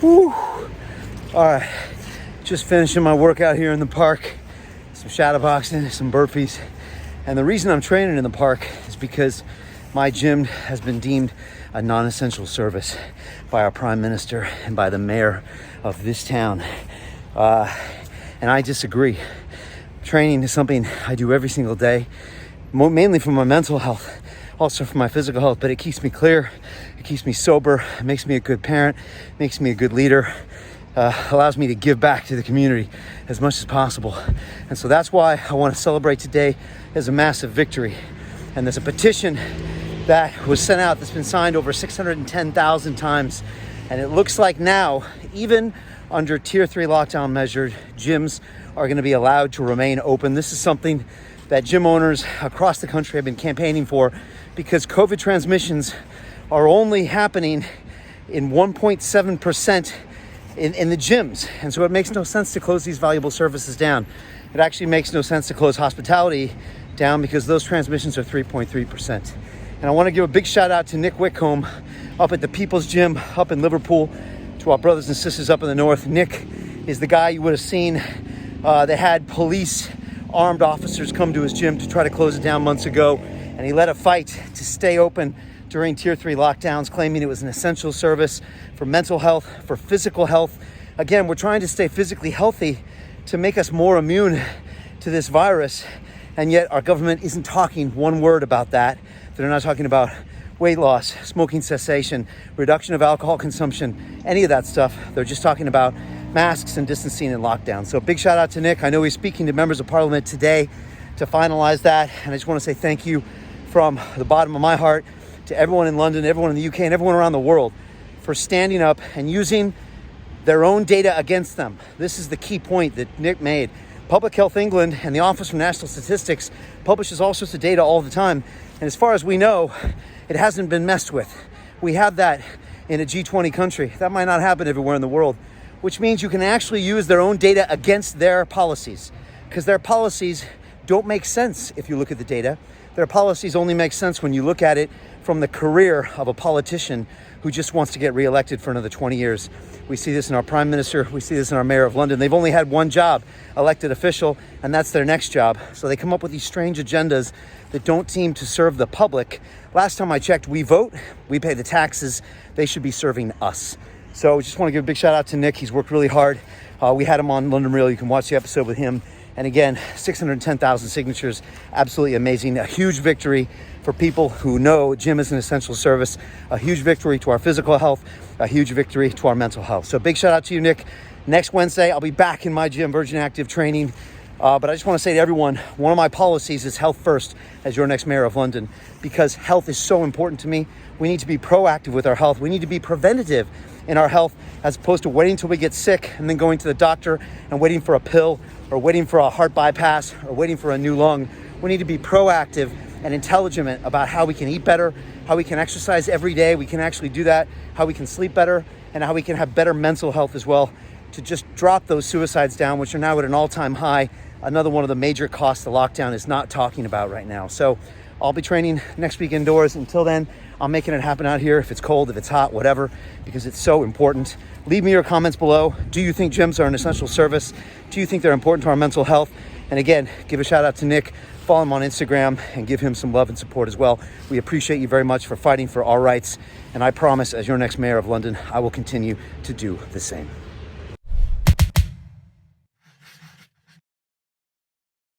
Whew. All right, just finishing my workout here in the park. Some shadow boxing, some burpees. And the reason I'm training in the park is because my gym has been deemed a non-essential service by our prime minister and by the mayor of this town. And I disagree. Training is something I do every single day, mainly for my mental health, also for my physical health, but it keeps me clear, it keeps me sober, it makes me a good parent, makes me a good leader, allows me to give back to the community as much as possible. And so that's why I want to celebrate today as a massive victory. And there's a petition that was sent out that's been signed over 610,000 times. And it looks like now, even under Tier 3 lockdown measures, gyms are going to be allowed to remain open. This is something that gym owners across the country have been campaigning for, because COVID transmissions are only happening in 1.7% in the gyms. And so it makes no sense to close these valuable services down. It actually makes no sense to close hospitality down because those transmissions are 3.3%. And I want to give a big shout out to Nick Whitcomb up at the People's Gym up in Liverpool, to our brothers and sisters up in the north. Nick is the guy you would have seen. They had police, armed officers come to his gym to try to close it down months ago. And he led a fight to stay open during Tier 3 lockdowns, claiming it was an essential service for mental health, for physical health. Again, we're trying to stay physically healthy to make us more immune to this virus. And yet our government isn't talking one word about that. They're not talking about weight loss, smoking cessation, reduction of alcohol consumption, any of that stuff. They're just talking about masks and distancing and lockdown. So big shout out to Nick. I know he's speaking to members of parliament today to finalize that. And I just want to say thank you from the bottom of my heart to everyone in London, everyone in the UK, and everyone around the world for standing up and using their own data against them. This is the key point that Nick made. Public Health England and the Office for National Statistics publishes all sorts of data all the time. And as far as we know, it hasn't been messed with. We have that in a G20 country. That might not happen everywhere in the world, which means you can actually use their own data against their policies, because their policies don't make sense if you look at the data. Their policies only make sense when you look at it from the career of a politician who just wants to get reelected for another 20 years. We see this in our prime minister. We see this in our mayor of London. They've only had one job, elected official, and that's their next job. So they come up with these strange agendas that don't seem to serve the public. Last time I checked, we vote, we pay the taxes. They should be serving us. So just want to give a big shout out to Nick. He's worked really hard. We had him on London Real. You can watch the episode with him. And again, 610,000 signatures, absolutely amazing. A huge victory for people who know gym is an essential service. A huge victory to our physical health. A huge victory to our mental health. So big shout out to you, Nick. Next Wednesday, I'll be back in my gym, Virgin Active training. But I just want to say to everyone, one of my policies is health first as your next mayor of London, because health is so important to me. We need to be proactive with our health. We need to be preventative in our health, as opposed to waiting until we get sick and then going to the doctor and waiting for a pill, or waiting for a heart bypass, or waiting for a new lung. We need to be proactive and intelligent about how we can eat better, how we can exercise every day. We can actually do that, how we can sleep better, and how we can have better mental health as well, to just drop those suicides down, which are now at an all-time high. Another one of the major costs the lockdown is not talking about right now. So I'll be training next week indoors. Until then, I'm making it happen out here, if it's cold, if it's hot, whatever, because it's so important. Leave me your comments below. Do you think gyms are an essential service? Do you think they're important to our mental health? And again, give a shout out to Nick. Follow him on Instagram and give him some love and support as well. We appreciate you very much for fighting for our rights. And I promise, as your next mayor of London, I will continue to do the same.